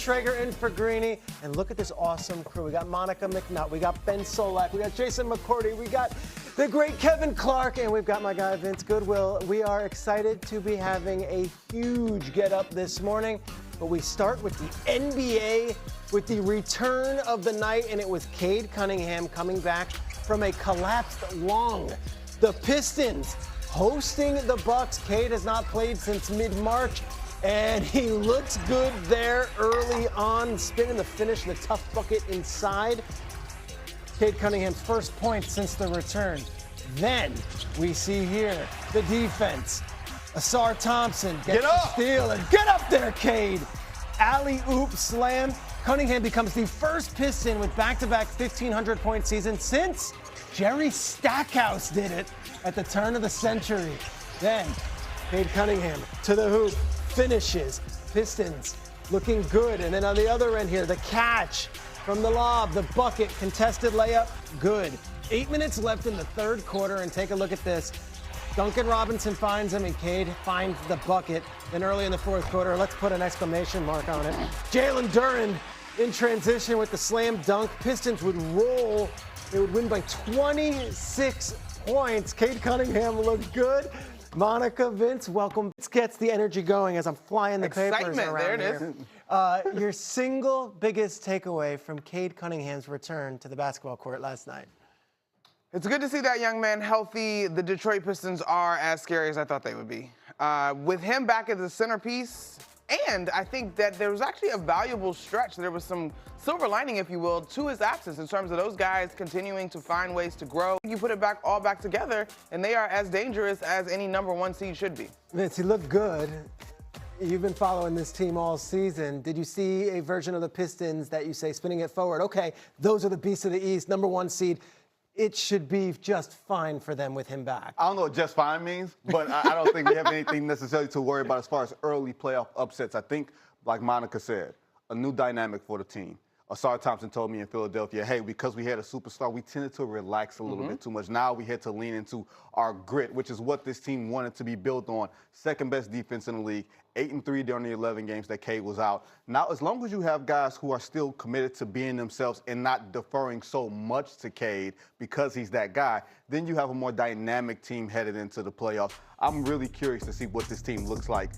Schrager in for Greeny. And look at this awesome crew. We got Monica McNutt, we got Ben Solak, we got Jason McCourty, we got the great Kevin Clark, and we've got my guy Vince Goodwill. We are excited to be having a huge get up this morning. But we start with the NBA, with the return of the night, and it was Cade Cunningham coming back from a collapsed lung. The Pistons hosting the Bucks. Cade has not played since mid-March, and he looks good there early on, spinning the finish, the tough bucket inside. Cade Cunningham's first point since the return. Then we see here the defense. Asar Thompson gets the steal, and get up there, Cade. Alley-oop slam. Cunningham becomes the first Piston with back-to-back 1,500-point season since Jerry Stackhouse did it at the turn of the century. Then Cade Cunningham to the hoop, finishes. Pistons looking good. And then on the other end here, the catch from the lob, the bucket, contested layup, good. 8 minutes left in the third quarter, and take a look at this. Duncan Robinson finds him, and Cade finds the bucket. Then early in the fourth quarter, let's put an exclamation mark on it. Jalen Duren in transition with the slam dunk. Pistons would roll. They would win by 26 points. Cade Cunningham looked good. Monica, Vince, welcome. This gets the energy going as I'm flying the papers around there it here. is. Your single biggest takeaway from Cade Cunningham's return to the basketball court last night? It's good to see that young man healthy. The Detroit Pistons are as scary as I thought they would be. With him back as the centerpiece, and I think that there was actually a valuable stretch. There was some silver lining, if you will, to his absence in terms of those guys continuing to find ways to grow. You put it all back together, and they are as dangerous as any number one seed should be. Vince, he looked good. You've been following this team all season. Did you see a version of the Pistons that you say, spinning it forward, okay, those are the beasts of the East, number one seed. It should be just fine for them with him back. I don't know what just fine means, but I don't think we have anything necessarily to worry about as far as early playoff upsets. I think, like Monica said, a new dynamic for the team. Asar Thompson told me in Philadelphia, hey, because we had a superstar, we tended to relax a little bit too much. Now we had to lean into our grit, which is what this team wanted to be built on. Second best defense in the league, 8-3 during the 11 games that Cade was out. Now, as long as you have guys who are still committed to being themselves and not deferring so much to Cade because he's that guy, then you have a more dynamic team headed into the playoffs. I'm really curious to see what this team looks like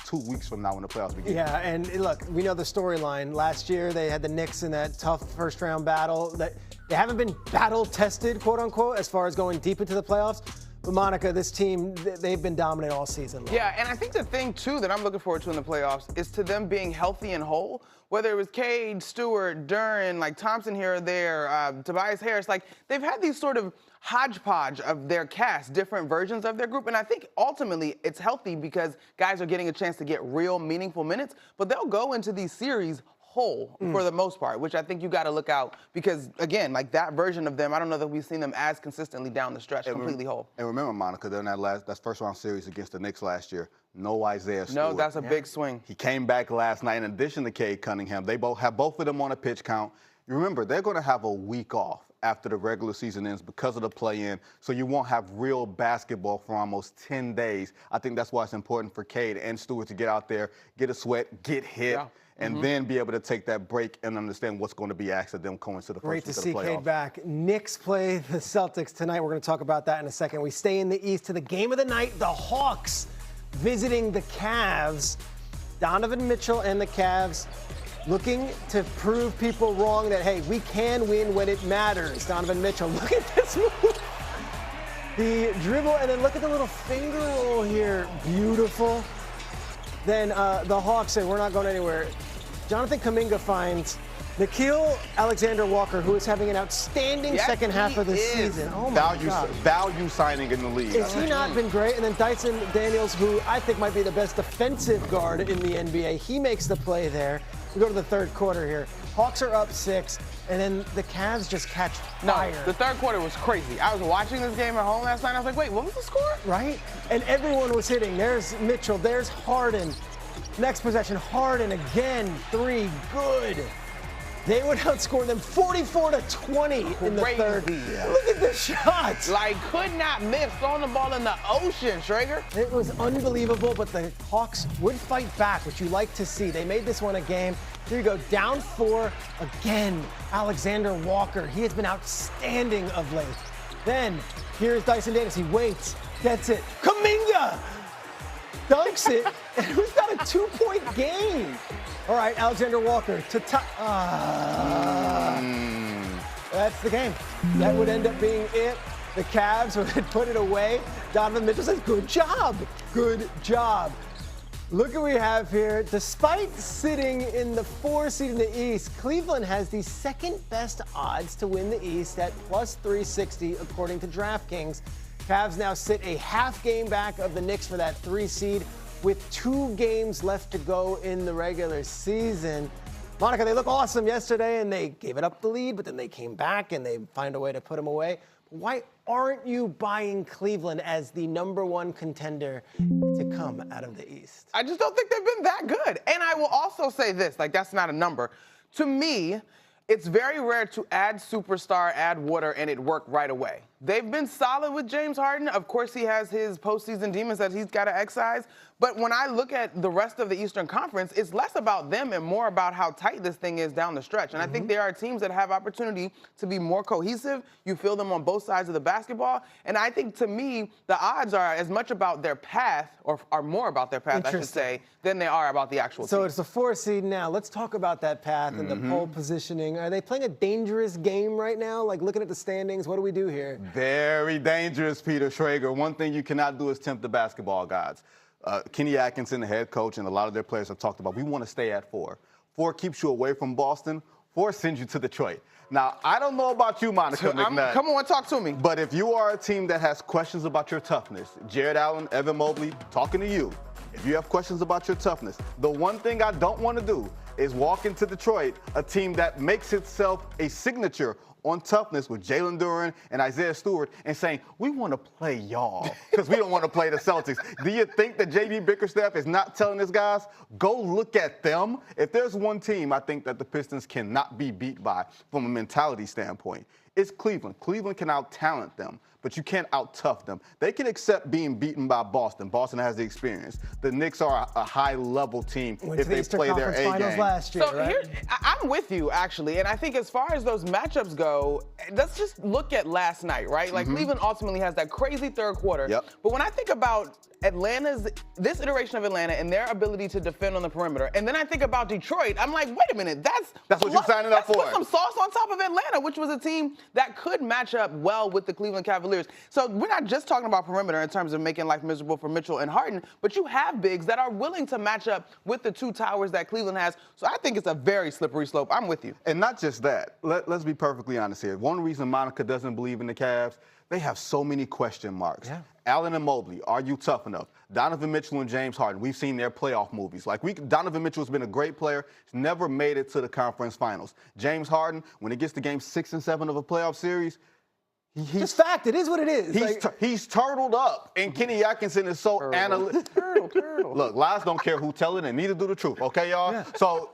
2 weeks from now when the playoffs begin. Yeah, and look, we know the storyline. Last year, they had the Knicks in that tough first-round battle. They haven't been battle-tested, quote-unquote, as far as going deep into the playoffs. But Monica, this team, they've been dominant all season long. Yeah, and I think the thing, too, that I'm looking forward to in the playoffs is to them being healthy and whole. Whether it was Cade, Stewart, Duren, like Thompson here or there, Tobias Harris, like they've had these sort of hodgepodge of their cast, different versions of their group. And I think ultimately it's healthy because guys are getting a chance to get real, meaningful minutes. But they'll go into these series whole for the most part, which I think you got to look out because, again, like that version of them, I don't know that we've seen them as consistently down the stretch, completely whole. And remember, Monica, during that first round series against the Knicks last year, no Isaiah Stewart. No, that's a big swing. He came back last night in addition to Cade Cunningham. They both of them on a pitch count. You remember, they're going to have a week off after the regular season ends because of the play-in, so you won't have real basketball for almost 10 days. I think that's why it's important for Cade and Stewart to get out there, get a sweat, get hit, and then be able to take that break and understand what's going to be asked of them going into the Great first to week of the see playoffs. Cade back. Knicks play the Celtics tonight. We're going to talk about that in a second. We stay in the East to the game of the night. The Hawks visiting the Cavs. Donovan Mitchell and the Cavs looking to prove people wrong that, hey, we can win when it matters. Donovan Mitchell, look at this move. The dribble, and then look at the little finger roll here. Beautiful. Then the Hawks say, we're not going anywhere. Jonathan Kuminga finds Nickeil Alexander-Walker, who is having an outstanding second half of the season. Oh, my God. Value signing in the league. Has he not been great? And then Dyson Daniels, who I think might be the best defensive guard in the NBA, he makes the play there. We go to the third quarter here. Hawks are up 6, and then the Cavs just catch fire. No, the third quarter was crazy. I was watching this game at home last night. I was like, wait, what was the score? Right? And everyone was hitting. There's Mitchell. There's Harden. Next possession, Harden again. 3, good. they would outscore them 44-20 in the third. Look at the shot. Like, could not miss, throwing the ball in the ocean, Schrager. It was unbelievable, but the Hawks would fight back, which you like to see. They made this one a game. Here you go, down 4 again. Alexander Walker, he has been outstanding of late. Then, here's Dyson Davis, he waits, gets it. Kuminga dunks it, and who's got a 2-point game? All right, Alexander Walker to top. That's the game. That would end up being it. The Cavs would put it away. Donovan Mitchell says, good job. Good job. Look what we have here. Despite sitting in the 4 seed in the East, Cleveland has the second best odds to win the East at plus 360 according to DraftKings. Cavs now sit a half game back of the Knicks for that 3 seed with 2 games left to go in the regular season. Monica, they look awesome yesterday and they gave it up the lead, but then they came back and they find a way to put them away. Why aren't you buying Cleveland as the #1 contender to come out of the East? I just don't think they've been that good. And I will also say this, like, that's not a number. To me, it's very rare to add superstar, add water, and it work right away. They've been solid with James Harden. Of course, he has his postseason demons that he's got to excise. But when I look at the rest of the Eastern Conference, it's less about them and more about how tight this thing is down the stretch. And I think there are teams that have opportunity to be more cohesive. You feel them on both sides of the basketball. And I think, to me, the odds are as much about their path, or are more about their path, I should say, than they are about the actual team. So it's the 4 seed now. Let's talk about that path and the pole positioning. Are they playing a dangerous game right now? Like, looking at the standings, what do we do here? Very dangerous, Peter Schrager. One thing you cannot do is tempt the basketball gods. Kenny Atkinson, the head coach, and a lot of their players have talked about, we want to stay at 4. 4 keeps you away from Boston. 4 sends you to Detroit. Now, I don't know about you, Monica McNutt. Come on, talk to me. But if you are a team that has questions about your toughness, Jared Allen, Evan Mobley, talking to you. If you have questions about your toughness, the one thing I don't want to do is walk into Detroit, a team that makes itself a signature on toughness with Jalen Duren and Isaiah Stewart, and saying, we want to play y'all because we don't want to play the Celtics. Do you think that J.B. Bickerstaff is not telling his guys, go look at them? If there's one team I think that the Pistons cannot be beat by from a mentality standpoint, it's Cleveland. Cleveland can out-talent them, but you can't out-tough them. They can accept being beaten by Boston. Boston has the experience. The Knicks are a high-level team if they play their A game. Last year, So right? I'm with you, actually, and I think as far as those matchups go, let's just look at last night, right? Like, Cleveland ultimately has that crazy third quarter. But when I think about this iteration of Atlanta and their ability to defend on the perimeter, and then I think about Detroit, I'm like, wait a minute, that's what you're signing up for. Put some sauce on top of Atlanta, which was a team that could match up well with the Cleveland Cavaliers. So we're not just talking about perimeter in terms of making life miserable for Mitchell and Harden, but you have bigs that are willing to match up with the 2 towers that Cleveland has. So I think it's a very slippery slope. I'm with you. And not just that. Let's be perfectly honest here. One reason Monica doesn't believe in the Cavs, they have so many question marks. Yeah. Allen and Mobley, are you tough enough? Donovan Mitchell and James Harden, we've seen their playoff movies. Donovan Mitchell has been a great player. He's never made it to the conference finals. James Harden, when it gets to games 6 and 7 of a playoff series, Just fact, it is what it is. He's turtled up, and Kenny Atkinson is so analytical. Turtle. Look, lies don't care who tell it, and neither do the truth, okay, y'all? Yeah. So,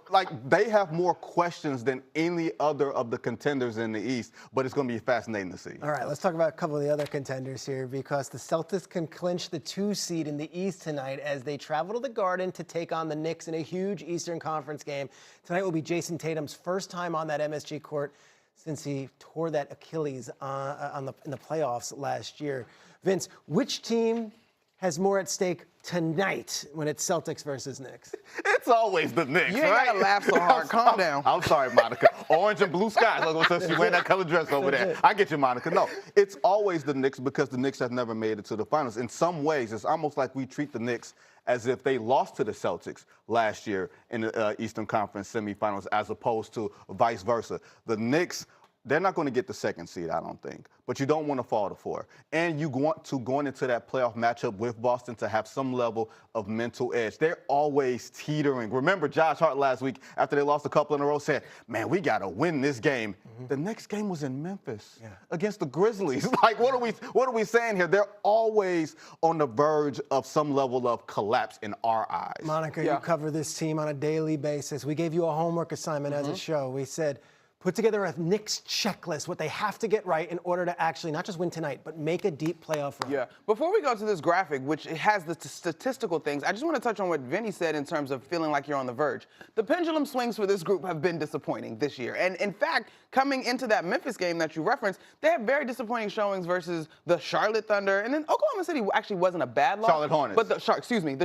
they have more questions than any other of the contenders in the East, but it's going to be fascinating to see. All right, let's talk about a couple of the other contenders here, because the Celtics can clinch the 2 seed in the East tonight as they travel to the Garden to take on the Knicks in a huge Eastern Conference game. Tonight will be Jason Tatum's first time on that MSG court since he tore that Achilles in the playoffs last year. Vince, which team has more at stake tonight when it's Celtics versus Knicks? It's always the Knicks, You ain't right? gotta laugh so hard. Calm down. I'm sorry, Monica. Orange and blue skies. She's wearing that colored dress over there. I get you, Monica. No, it's always the Knicks because the Knicks have never made it to the finals. In some ways, it's almost like we treat the Knicks as if they lost to the Celtics last year in the Eastern Conference semifinals, as opposed to vice versa. The Knicks they're not going to get the second seed, I don't think. But you don't want to fall to 4. And you want to, going into that playoff matchup with Boston, to have some level of mental edge. They're always teetering. Remember, Josh Hart last week, after they lost a couple in a row, said, man, we got to win this game. The next game was in Memphis against the Grizzlies. Like, what are we saying here? They're always on the verge of some level of collapse in our eyes. Monica, you cover this team on a daily basis. We gave you a homework assignment as a show. We said, put together a Knicks checklist, what they have to get right in order to actually not just win tonight, but make a deep playoff run. Yeah. Before we go to this graphic, which has the statistical things, I just want to touch on what Vinny said in terms of feeling like you're on the verge. The pendulum swings for this group have been disappointing this year. And in fact, coming into that Memphis game that you referenced, they had very disappointing showings versus the Charlotte Thunder. And then Oklahoma City actually wasn't a bad loss. Charlotte Hornets. But the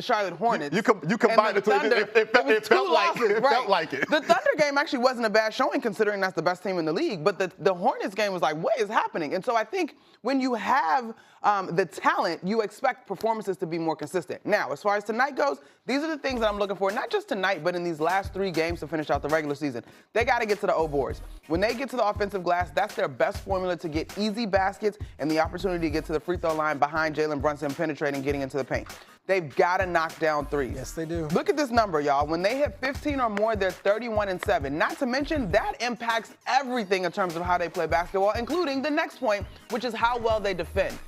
Charlotte Hornets. You combined the two. It felt like it. The Thunder game actually wasn't a bad showing considering that's the best team in the league, but the Hornets game was like, what is happening? And so I think when you have the talent, you expect performances to be more consistent. Now, as far as tonight goes, these are the things that I'm looking for, not just tonight, but in these last 3 games to finish out the regular season. They got to get to the O boards. When they get to the offensive glass, that's their best formula to get easy baskets and the opportunity to get to the free throw line behind Jalen Brunson, penetrating, getting into the paint. They've got to knock down threes. Yes, they do. Look at this number, y'all. When they hit 15 or more, they're 31-7. Not to mention, that impacts everything in terms of how they play basketball, including the next point, which is how well they defend.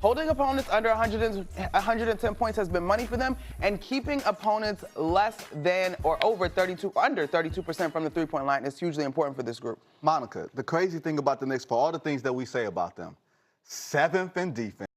Holding opponents under 110 points has been money for them, and keeping opponents less than or under 32% from the three-point line is hugely important for this group. Monica, the crazy thing about the Knicks, for all the things that we say about them, 7th in defense.